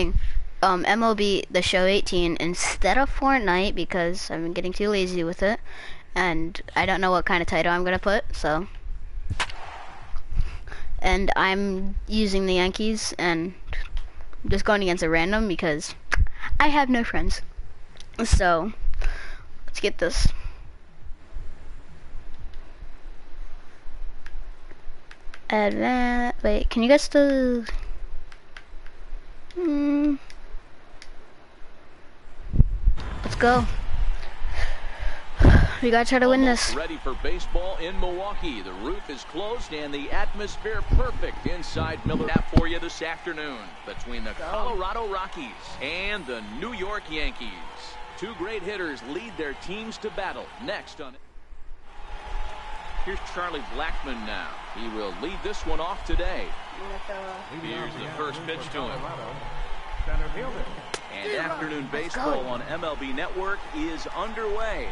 playing MLB The Show 18 instead of Fortnite because I've been getting too lazy with it, and I don't know what kind of title I'm gonna put. So, and I'm using the Yankees and just going against a random because I have no friends. So, let's get this. Wait, can you guys still? Let's go. We gotta try to win this. Ready for baseball in Milwaukee. The roof is closed and the atmosphere perfect inside Miller. That for you this afternoon between the Colorado Rockies and the New York Yankees. Two great hitters lead their teams to battle. Next on it. Here's Charlie Blackmon now. He will lead this one off today. Here's the first pitch to him. And afternoon baseball on MLB Network is underway.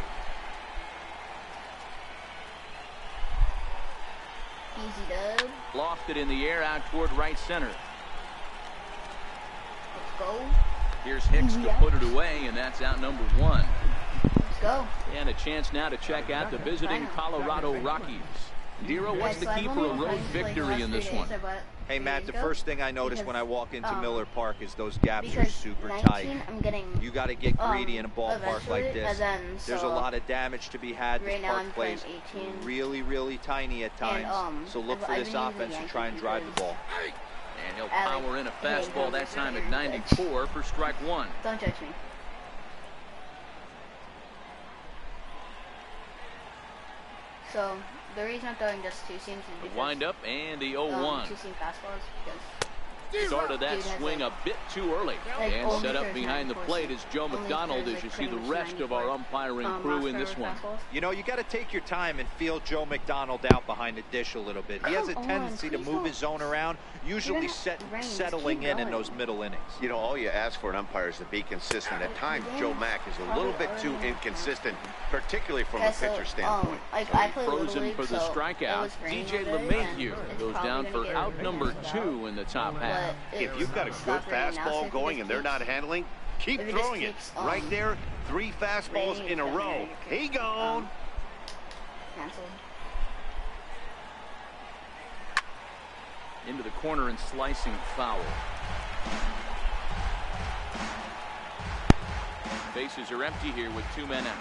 Easy dub. Lofted in the air out toward right center. Let's go. Here's Hicks to put it away, and that's out number one. Let's go. And a chance now to check out the visiting Colorado Rockies. Dero, what's the key for a road victory in this one? Hey, Matt, the first thing I notice when I walk into Miller Park is those gaps are super tight. You got to get greedy in a ballpark like this. There's a lot of damage to be had. This park plays really, really tiny at times. So look for this offense to try and drive the ball. And he'll power in a fastball that time at 94 for strike one. Don't judge me. So the reason I'm throwing just two seams is because wind up and the 0-1. Two seam fastballs because started that swing a bit too early. And set up behind the plate is Joe McDonald as you see the rest of our umpiring crew in this one. You know, you got to take your time and feel Joe McDonald out behind the dish a little bit. He has a tendency to move his zone around, usually settling in those middle innings. You know, all you ask for an umpire is to be consistent. At times, Joe Mack is a little bit too inconsistent, particularly from a pitcher standpoint. Frozen for the strikeout. DJ LeMahieu goes down for out number 2 in the top half. If you've got a good fastball going and they're not handling, keep throwing it. Right there, 3 fastballs in a row. He gone. Into the corner and slicing foul. Bases are empty here with 2 men out.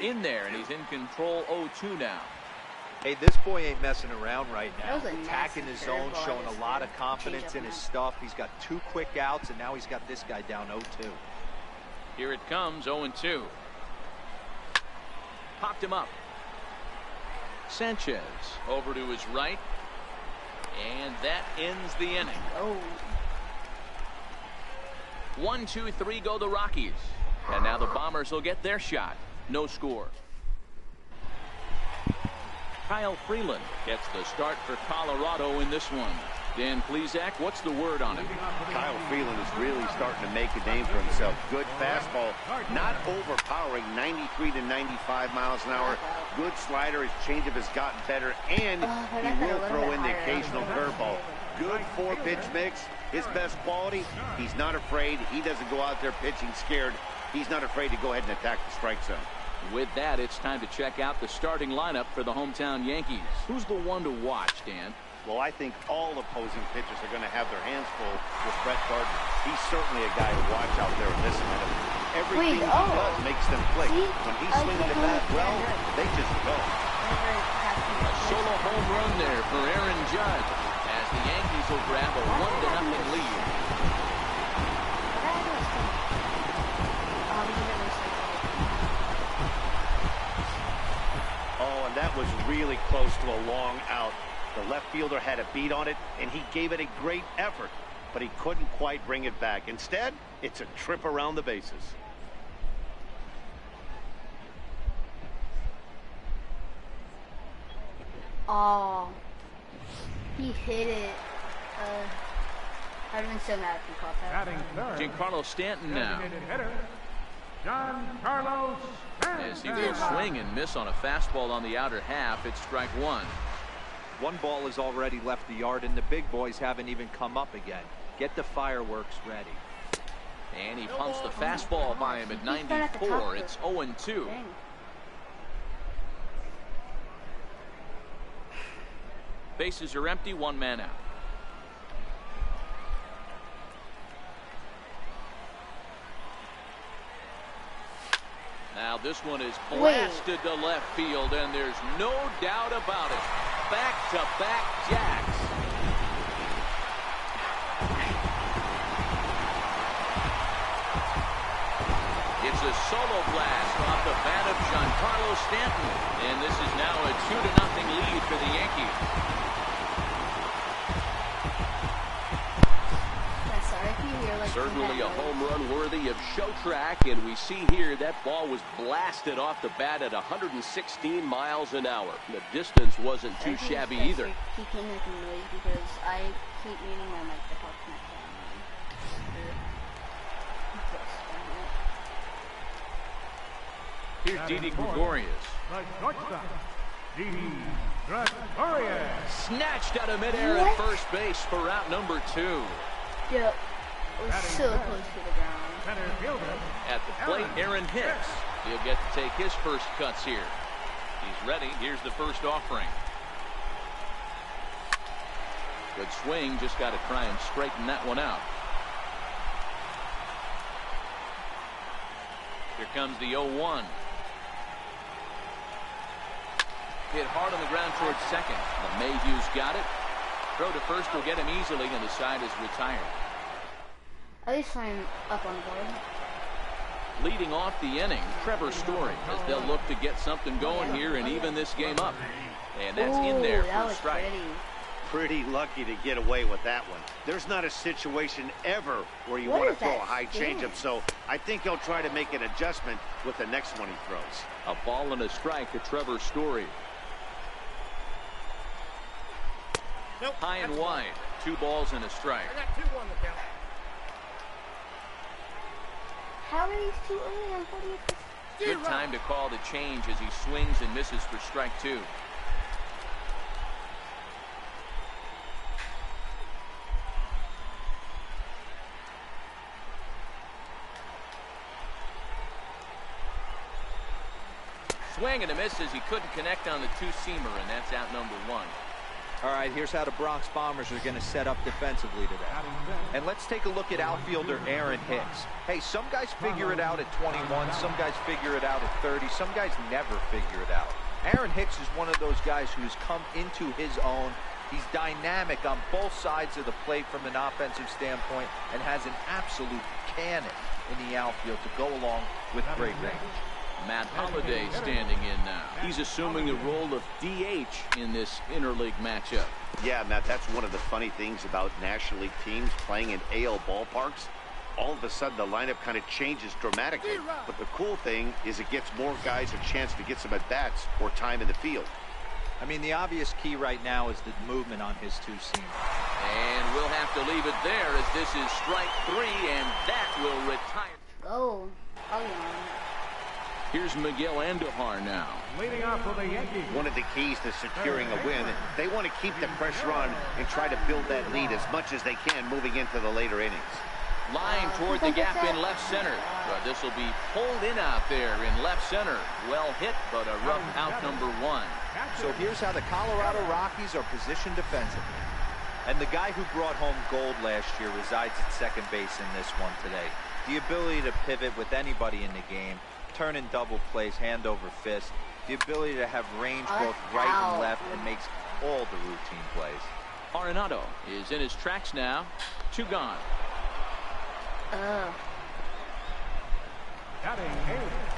In there, and he's in control 0-2 now. Hey, this boy ain't messing around right now. Attacking his zone, showing a lot of confidence in his stuff. He's got 2 quick outs, and now he's got this guy down 0-2. Here it comes, 0-2. Popped him up. Sanchez over to his right. And that ends the inning. 1, 2, 3 go the Rockies. And now the Bombers will get their shot. No score. Kyle Freeland gets the start for Colorado in this one. Dan Plesac, what's the word on him? Kyle Freeland is really starting to make a name for himself. Good fastball, not overpowering, 93 to 95 miles an hour. Good slider. His changeup has gotten better, and he will throw in the occasional curveball. Good 4-pitch mix. His best quality, he's not afraid. He doesn't go out there pitching scared. He's not afraid to go ahead and attack the strike zone. With that, it's time to check out the starting lineup for the hometown Yankees. Who's the one to watch, Dan? Well, I think all opposing pitchers are going to have their hands full with Brett Gardner. He's certainly a guy to watch out there in this lineup. Everything he does makes them click. When he's swinging the bat well, they just go. A solo home run there for Aaron Judge as the Yankees will grab a 1-0 lead. Oh, and that was really close to a long out. The left fielder had a beat on it, and he gave it a great effort, but he couldn't quite bring it back. Instead, it's a trip around the bases. Oh, he hit it. I'd have been so mad if he caught that. Giancarlo Stanton now. Giancarlo Stanton. As he will swing and miss on a fastball on the outer half, it's strike 1. One ball has already left the yard, and the big boys haven't even come up again. Get the fireworks ready. And he pumps the fastball by him at 94. It's 0-2. Bases are empty, one man out. Now this one is blasted to left field, and there's no doubt about it. Back-to-back jacks. It's a solo blast off the bat of Giancarlo Stanton, and this is now a 2-0 lead for the Yankees. Certainly a home run worthy of show track, and we see here that ball was blasted off the bat at 116 miles an hour. The distance wasn't too shabby either. Keep making noise because I keep muting my mic to talk to my Here's Didi Gregorius. Snatched out of midair at first base for out number 2. Yep. It was so close to the ground. At the plate, Aaron Hicks. He'll get to take his first cuts here. He's ready. Here's the first offering. Good swing. Just got to try and straighten that one out. Here comes the 0-1. Hit hard on the ground towards second. Mayhew's got it. Throw to first will get him easily, and the side is retired. At least I'm up on board. Leading off the inning, Trevor Story, as they'll look to get something going here and even this game up. And that's in there for a strike. Pretty lucky to get away with that one. There's not a situation ever where you want to throw a high changeup, so I think he'll try to make an adjustment with the next one he throws. A ball and a strike to Trevor Story. High and wide, 2 balls and a strike. I got 2 on the count. How are these too early on 40th? Good time to call the change as he swings and misses for strike 2. Swing and a miss as he couldn't connect on the 2-seamer, and that's out number 1. All right, here's how the Bronx Bombers are going to set up defensively today. And let's take a look at outfielder Aaron Hicks. Hey, some guys figure it out at 21, some guys figure it out at 30, some guys never figure it out. Aaron Hicks is one of those guys who's come into his own. He's dynamic on both sides of the plate from an offensive standpoint and has an absolute cannon in the outfield to go along with great range. Matt Holliday standing in now. He's assuming the role of DH in this interleague matchup. Yeah, Matt, that's one of the funny things about National League teams playing in AL ballparks. All of a sudden, the lineup kind of changes dramatically. But the cool thing is it gets more guys a chance to get some at-bats or time in the field. I mean, the obvious key right now is the movement on his 2-seamer. And we'll have to leave it there as this is strike 3, and that will retire. Go. Here's Miguel Andujar now. Leading off for the Yankees. One of the keys to securing a win, they want to keep the pressure on and try to build that lead as much as they can moving into the later innings. Line toward the gap in left center. But this will be pulled in out there in left center. Well hit, but a rough out number 1. So here's how the Colorado Rockies are positioned defensively. And the guy who brought home gold last year resides at second base in this one today. The ability to pivot with anybody in the game, turn in double plays, hand over fist, the ability to have range both right and left, and makes all the routine plays. Arenado is in his tracks now. 2 gone.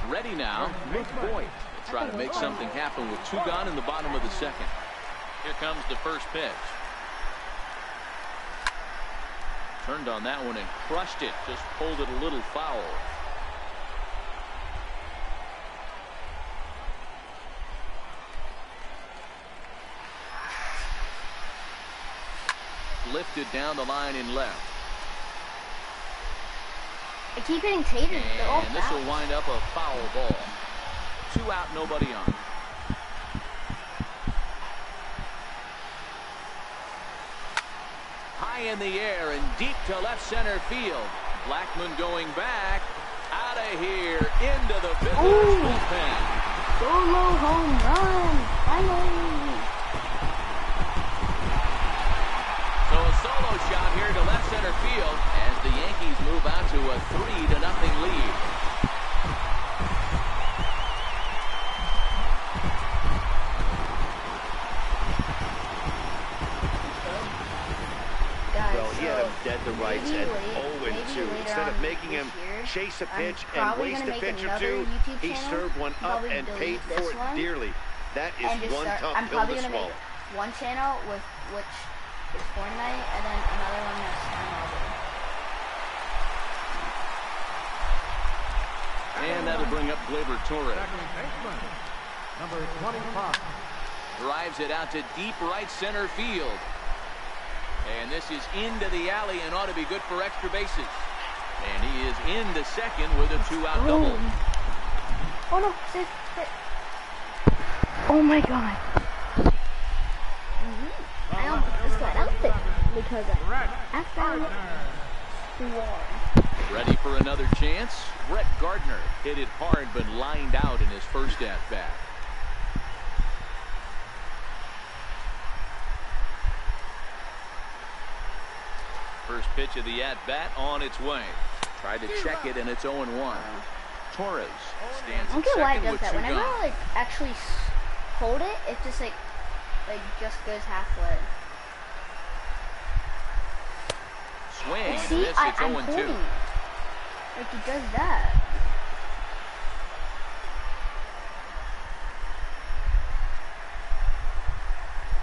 Ready now, Luke Voit. Will try to make something happen with 2 gone in the bottom of the second. Here comes the first pitch. Turned on that one and crushed it. Just pulled it a little foul. Lifted down the line in left. I keep getting tated. And this will wind up a foul ball. 2 out, nobody on. high in the air and deep to left center field. Blackmon going back. Out of here. Into the Visitors bullpen. Solo home run. Finally. So a solo shot here to left center field as the Yankees move out to a 3-0 lead. Well, he had him dead to rights at 0-2. Instead of making him chase a pitch and waste a pitch or two, he served one up and paid for it dearly. That is one tough pill to swallow. One channel with which is Fortnite, and then another one that's MLB. And that'll bring up Gleyber Torres. Second baseman, number 25. Drives it out to deep right center field. And this is into the alley and ought to be good for extra bases. And he is into second with a 2-out double. Oh no, sit. Oh my god. I almost got out there because I found one. Ready for another chance? Brett Gardner hit it hard but lined out in his first at-bat. First pitch of the at-bat on its way. Tried to check it, and it's 0-1. Torres stands at second with 2 Whenever gone. I actually hold it, it just like just goes halfway. Swing, and See, this it's I'm 0-2. holding it. Like it does that.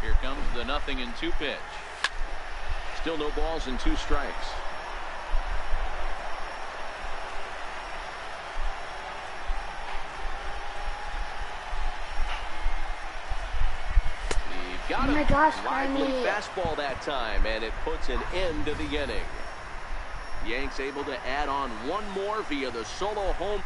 Here comes the 0-2 pitch. Still no balls and 2 strikes. He got Oh my him. gosh, Lively finally. fastball that time, and it puts an end to the inning. Yanks able to add on one more via the solo home.